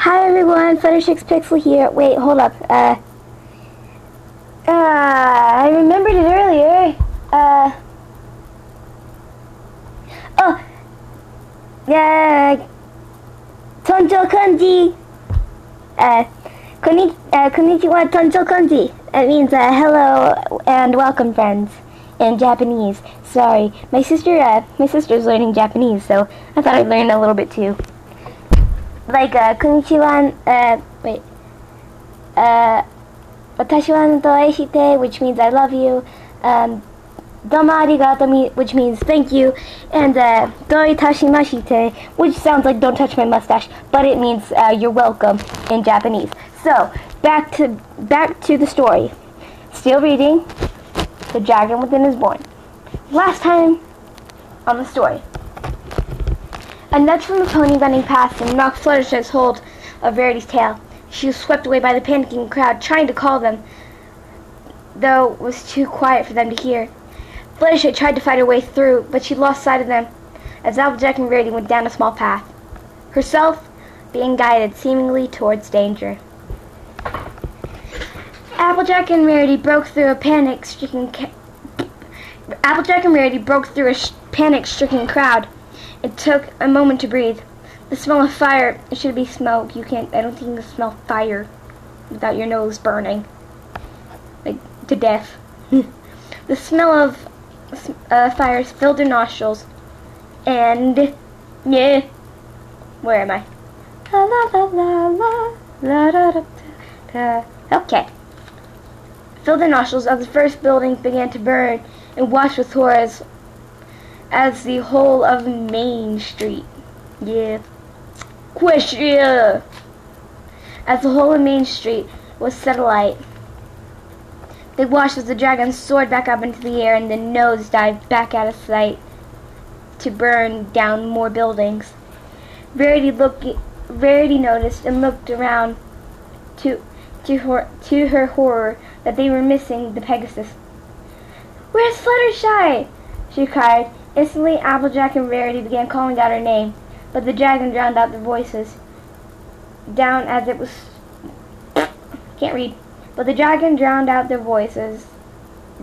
Hi everyone, Fluttershyxpixel here. Wait, hold up. I remembered it earlier. Tonto Kanji. Konnichiwa Tonto Kanji. It means, hello and welcome, friends, in Japanese. Sorry, my sister's learning Japanese, so I thought I'd learn a little bit too. Like, konnichiwa, watashi wa doe shite, which means I love you, domo arigato, which means thank you, and, doi tashimashite, which sounds like don't touch my mustache, but it means, you're welcome in Japanese. So, back to the story. Still reading, The Dragon Within is Born. Last time on the story. A nudge from the pony running past him knocked Fluttershy's hold of Verity's tail. She was swept away by the panicking crowd, trying to call them, though it was too quiet for them to hear. Fluttershy tried to fight her way through, but she lost sight of them as Applejack and Verity went down a small path, herself being guided seemingly towards danger. Applejack and Verity broke through a panic-stricken crowd. It took a moment to breathe. The smell of fire, it should be smoke. I don't think you can smell fire without your nose burning, like, to death. The smell of fire filled their nostrils, and, yeah, where am I? La la la la la la da da. Okay. Filled their nostrils as the first building began to burn and watched with horror as the whole of Main Street. Yeah. Question. As the whole of Main Street was set alight. They watched as the dragon soared back up into the air and then nosedived back out of sight to burn down more buildings. Verity noticed and looked around to her horror that they were missing the Pegasus. "Where's Fluttershy?" she cried. Instantly, Applejack and Verity began calling out her name, but the dragon drowned out their voices. Down as it was... Can't read. But the dragon drowned their voices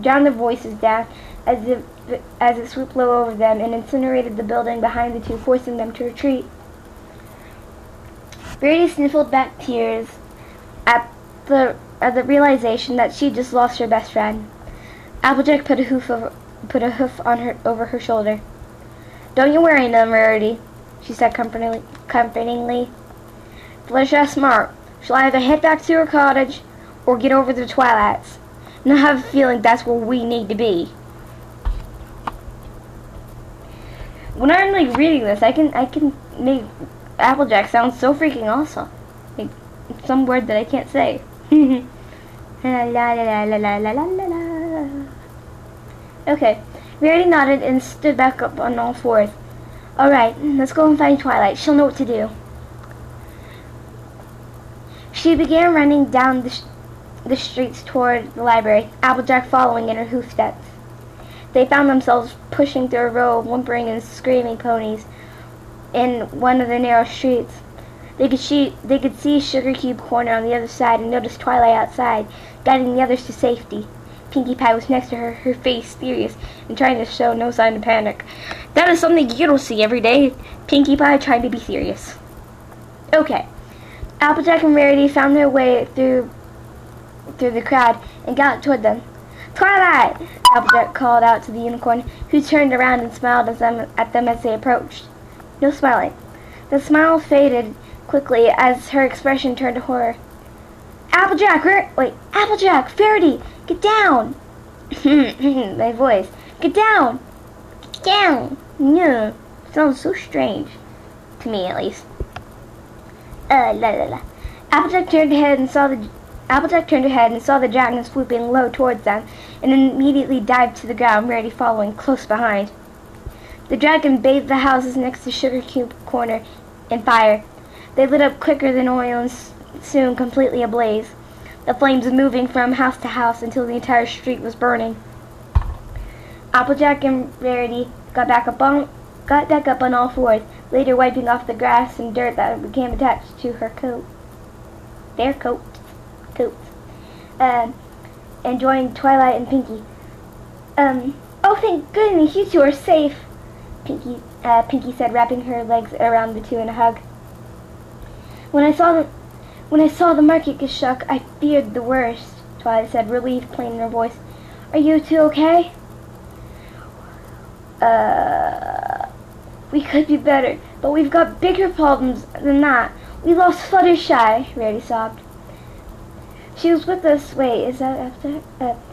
down as it swooped low over them and incinerated the building behind the two, forcing them to retreat. Verity sniffled back tears at the realization that she just lost her best friend. Applejack put a hoof over her shoulder. "Don't you worry, no, Verity," she said comfortingly. "Fluttershy's smart. She'll either head back to her cottage or get over the Twilights. And I have a feeling that's where we need to be." When I'm reading this, I can make Applejack sound so freaking awesome. Like some word that I can't say. La la la la la la la la. Okay, Verity nodded and stood back up on all fours. "Alright, let's go and find Twilight. She'll know what to do." She began running down the streets toward the library, Applejack following in her hoofsteps. They found themselves pushing through a row of whimpering and screaming ponies in one of the narrow streets. They could see Sugar Cube Corner on the other side and noticed Twilight outside, guiding the others to safety. Pinkie Pie was next to her, her face serious and trying to show no sign of panic. That is something you don't see every day. Pinkie Pie trying to be serious. Okay. Applejack and Verity found their way through the crowd and galloped toward them. "Twilight!" Applejack called out to the unicorn, who turned around and smiled at them as they approached. No smiling. The smile faded quickly as her expression turned to horror. Applejack, Verity, get down!" My voice. "Get down! Get down!" No, sounds so strange. To me, at least. La la la. Applejack turned her head and saw the dragon swooping low towards them, and immediately dived to the ground, Verity following close behind. The dragon bathed the houses next to Sugar Cube Corner in fire. They lit up quicker than oil and soon completely ablaze, the flames moving from house to house until the entire street was burning. Applejack and Verity got back up on got back up on all fours, later wiping off the grass and dirt that became attached to her coat. Their coats. And joined Twilight and Pinkie. Oh, thank goodness, you two are safe, Pinkie said, wrapping her legs around the two in a hug. When I saw the market get shook, I feared the worst, Twilight said, relief plain in her voice. Are you two okay? We could be better, but we've got bigger problems than that. We lost Fluttershy, Rarity sobbed. She was with us. Wait, is that after?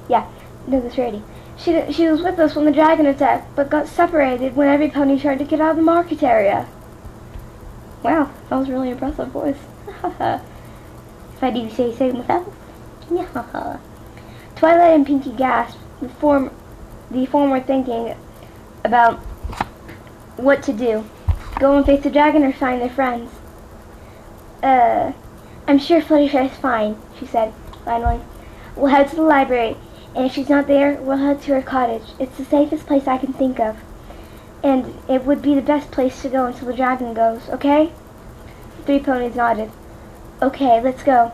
Yeah. No, that's Rarity. She was with us when the dragon attacked, but got separated when every pony tried to get out of the market area. Wow, that was really impressive voice. If I do say so myself. Yeah. Twilight and Pinkie gasped, the former thinking about what to do. Go and face the dragon or find their friends. I'm sure Fluttershy is fine, she said, finally. We'll head to the library, and if she's not there, we'll head to her cottage. It's the safest place I can think of. And it would be the best place to go until the dragon goes, okay? The three ponies nodded. Okay, let's go.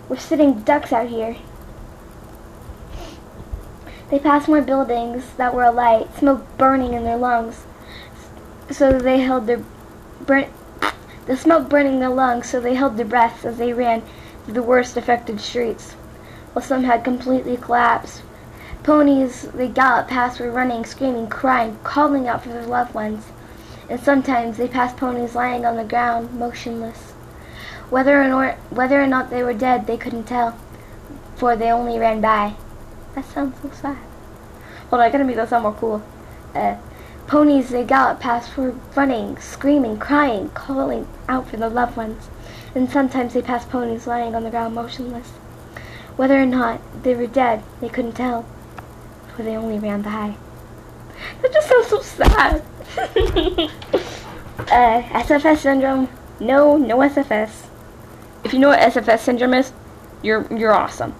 We're sitting ducks out here. They passed more buildings that were alight, smoke burning in their lungs. The smoke burning in their lungs, so they held their breaths as they ran through the worst affected streets, while some had completely collapsed. Ponies they galloped past were running, screaming, crying, calling out for their loved ones, and sometimes they passed ponies lying on the ground, motionless. Whether or not they were dead, they couldn't tell, for they only ran by. That sounds so sad. Hold on, I gotta make that sound more cool. Ponies they galloped past were running, screaming, crying, calling out for their loved ones, and sometimes they passed ponies lying on the ground motionless. Whether or not they were dead, they couldn't tell, for they only ran by. That just sounds so sad. SFS syndrome? No SFS. If you know what SFS syndrome is, you're awesome.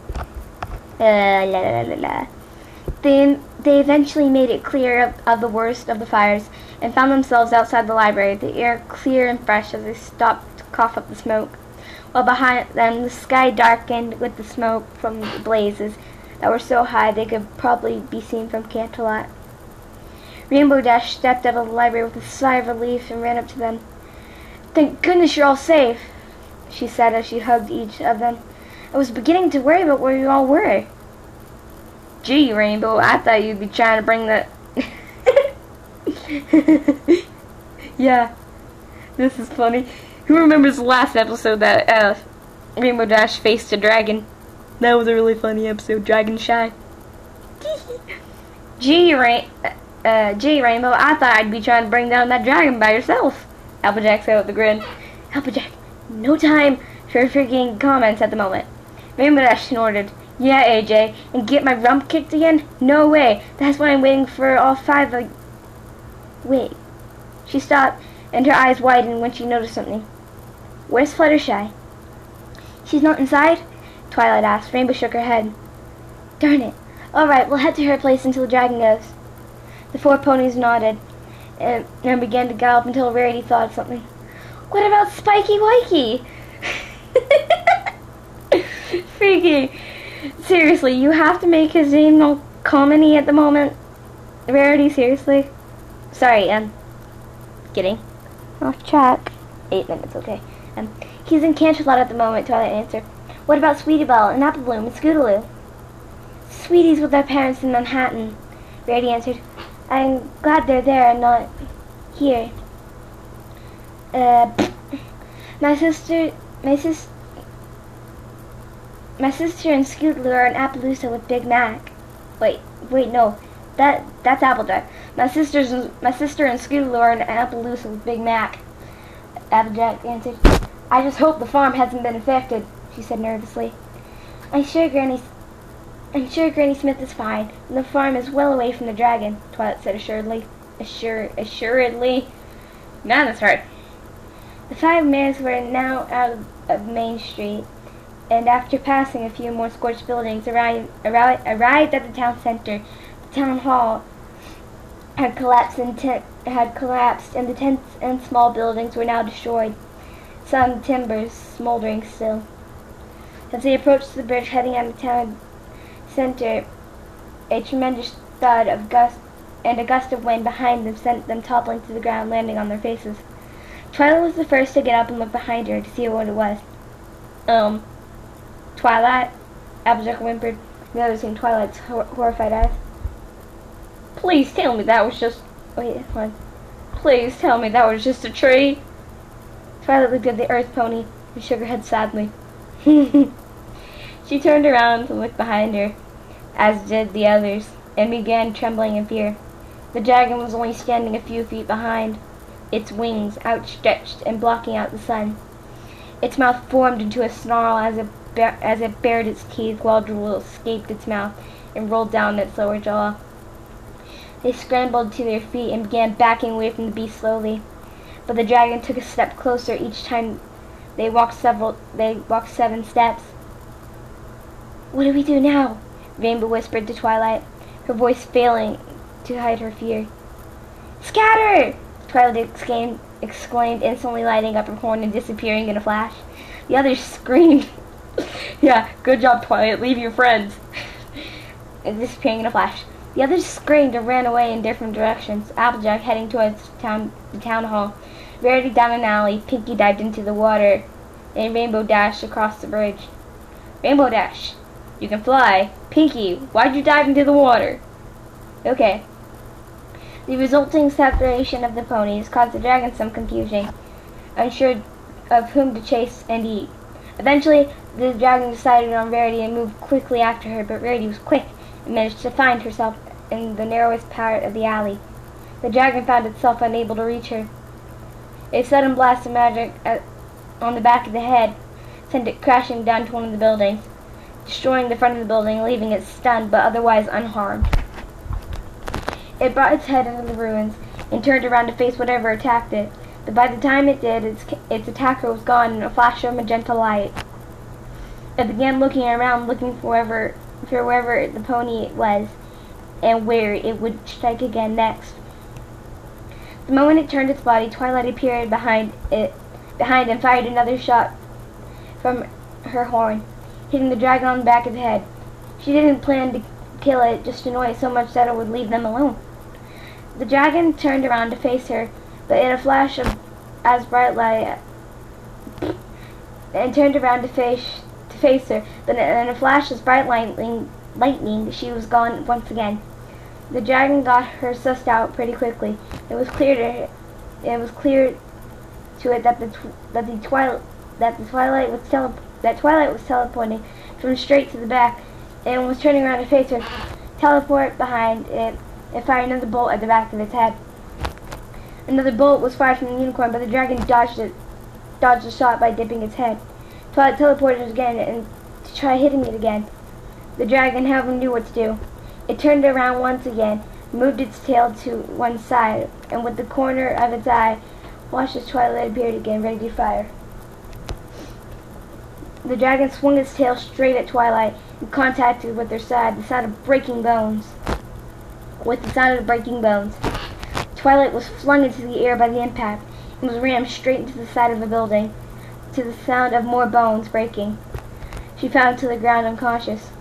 They eventually made it clear of the worst of the fires and found themselves outside the library, the air clear and fresh as they stopped to cough up the smoke. While behind them, the sky darkened with the smoke from the blazes that were so high they could probably be seen from Canterlot. Rainbow Dash stepped out of the library with a sigh of relief and ran up to them. Thank goodness you're all safe, she said as she hugged each of them. I was beginning to worry about where you all were. Gee, Rainbow, I thought you'd be trying to bring the... Yeah, this is funny. Who remembers the last episode that Rainbow Dash faced a dragon? That was a really funny episode, Dragon Shy. Gee, Rainbow, I thought I'd be trying to bring down that dragon by yourself. Applejack said with a grin. Applejack, no time for freaking comments at the moment. Rainbow Dash snorted. Yeah, AJ, and get my rump kicked again? No way. That's why I'm waiting for all five of... Wait. She stopped, and her eyes widened when she noticed something. Where's Fluttershy? She's not inside? Twilight asked. Rainbow shook her head. Darn it. Alright, we'll head to her place until the dragon goes. The four ponies nodded, and began to gallop until Rarity thought of something. What about Spiky Wikey? Freaky. Seriously, you have to make his name no comedy at the moment. Rarity, seriously. Sorry, kidding. Off track. 8 minutes, okay. He's in Canterlot at the moment, Twilight answered. What about Sweetie Belle and Apple Bloom and Scootaloo? Sweetie's with their parents in Manhattan, Rarity answered. I'm glad they're there and not here. My sister and Scootaloo are in Appaloosa with Big Mac. Wait, no. That's Applejack. My sister and Scootaloo are in Appaloosa with Big Mac. Applejack answered. I just hope the farm hasn't been affected, she said nervously. I'm sure Granny Smith is fine, and the farm is well away from the dragon, Twilight said assuredly. Assuredly. Man, that's hard. The 5 mares were now out of Main Street, and after passing a few more scorched buildings, arrived at the town center. The town hall had collapsed, and the tents and small buildings were now destroyed, some timbers smoldering still. As they approached the bridge heading out of town center, a tremendous thud of a gust of wind behind them sent them toppling to the ground, landing on their faces. Twilight was the first to get up and look behind her to see what it was. Twilight? Applejack whimpered, noticing Twilight's horrified eyes. Please tell me that was just... Wait, hold on. Please tell me that was just a tree. Twilight looked at the earth pony and shook her head sadly. She turned around to look behind her, as did the others, and began trembling in fear. The dragon was only standing a few feet behind, its wings outstretched and blocking out the sun. Its mouth formed into a snarl as it bared its teeth while drool escaped its mouth and rolled down its lower jaw. They scrambled to their feet and began backing away from the beast slowly, but the dragon took a step closer each time they walked 7 steps. What do we do now? Rainbow whispered to Twilight, her voice failing to hide her fear. Scatter! Twilight exclaimed, instantly lighting up her horn and disappearing in a flash. The others screamed. Yeah, good job, Twilight. Leave your friends. And disappearing in a flash. The others screamed and ran away in different directions. Applejack heading towards the town hall. Verity down an alley. Pinkie dived into the water, and Rainbow dashed across the bridge. Rainbow Dash, you can fly. Pinkie, why'd you dive into the water? Okay. The resulting separation of the ponies caused the dragon some confusion, unsure of whom to chase and eat. Eventually, the dragon decided on Verity and moved quickly after her, but Verity was quick and managed to find herself in the narrowest part of the alley. The dragon found itself unable to reach her. A sudden blast of magic on the back of the head sent it crashing down to one of the buildings, destroying the front of the building, leaving it stunned but otherwise unharmed. It brought its head into the ruins and turned around to face whatever attacked it, but by the time it did, its attacker was gone in a flash of magenta light. It began looking around, looking for wherever the pony was and where it would strike again next. The moment it turned its body, Twilight appeared behind and fired another shot from her horn, hitting the dragon on the back of the head. She didn't plan to kill it, just annoy it so much that it would leave them alone. The dragon turned around to face her, but in a flash of as bright light, and turned around to face her, but in a flash of bright lightning, she was gone once again. The dragon got her sussed out pretty quickly. It was clear to it that Twilight was teleporting from straight to the back, and was turning around to face her, teleport behind it, and fire another bolt at the back of its head. Another bolt was fired from the unicorn, but the dragon dodged the shot by dipping its head. Twilight teleported again and to try hitting it again. The dragon, however, knew what to do. It turned around once again, moved its tail to one side, and with the corner of its eye, watched as Twilight appeared again, ready to fire. The dragon swung its tail straight at Twilight and contacted with her side the sound of breaking bones. With the sound of breaking bones, Twilight was flung into the air by the impact and was rammed straight into the side of the building, to the sound of more bones breaking. She fell to the ground unconscious.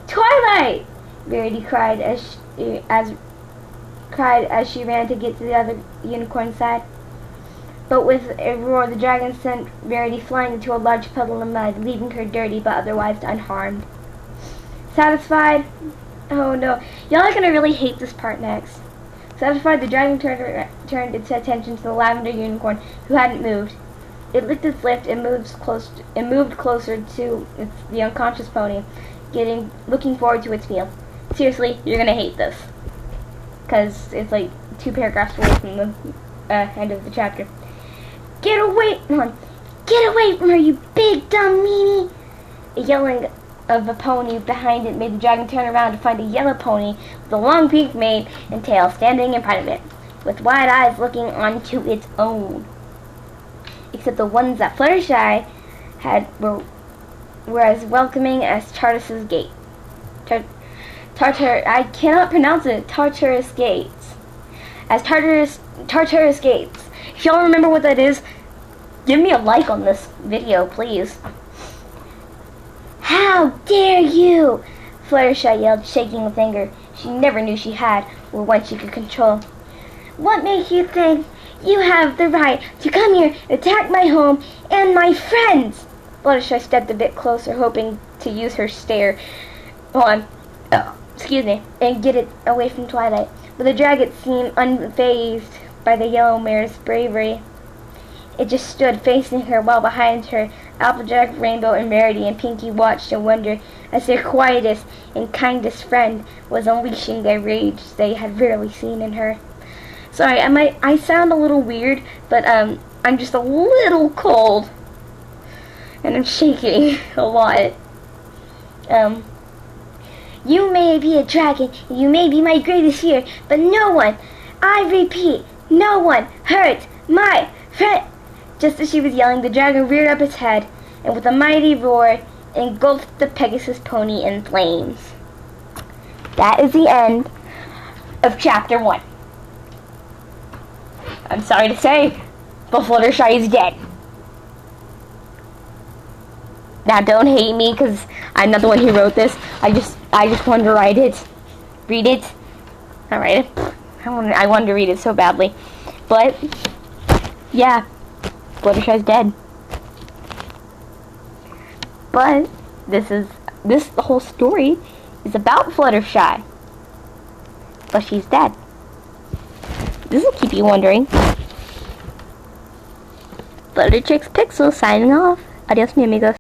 Twilight! Verity cried as she ran to get to the other unicorn side. But with a roar, the dragon sent Verity flying into a large puddle of mud, leaving her dirty but otherwise unharmed. Satisfied? Oh no, y'all are gonna really hate this part next. Satisfied, the dragon turned its attention to the lavender unicorn, who hadn't moved. It licked its lips and moved closer to the unconscious pony, looking forward to its meal. Seriously, you're gonna hate this, because it's like 2 paragraphs away from the end of the chapter. Get away from her, you big dumb meanie! A yelling of a pony behind it made the dragon turn around to find a yellow pony with a long pink mane and tail standing in front of it, with wide eyes looking onto its own. Except the ones that Fluttershy had were as welcoming as Tartarus's gate. I cannot pronounce it. Tartarus gates. as Tartarus Gates. If y'all remember what that is, give me a like on this video, please. How dare you! Fluttershy yelled, shaking with anger she never knew she had, or one she could control. What makes you think you have the right to come here, attack my home and my friends? Fluttershy stepped a bit closer, hoping to use her stare and get it away from Twilight. But the dragon seemed unfazed by the yellow mare's bravery. It just stood facing her, while behind her, Applejack, Rainbow, and Rarity and Pinkie watched in wonder as their quietest and kindest friend was unleashing their rage they had rarely seen in her. Sorry, I sound a little weird, but I'm just a little cold, and I'm shaking a lot. You may be a dragon, you may be my greatest fear, but no one, I repeat, no one hurts my friend. Just as she was yelling, the dragon reared up its head, and with a mighty roar, engulfed the Pegasus pony in flames. That is the end of Chapter 1. I'm sorry to say, but Fluttershy is dead. Now don't hate me, because I'm not the one who wrote this. I just wanted to write it. Read it. Not write it. I wanted to read it so badly. But, yeah. Fluttershy's dead. But the whole story is about Fluttershy. But she's dead. This will keep you wondering. Fluttertrix Pixel signing off. Adios, mi amigos.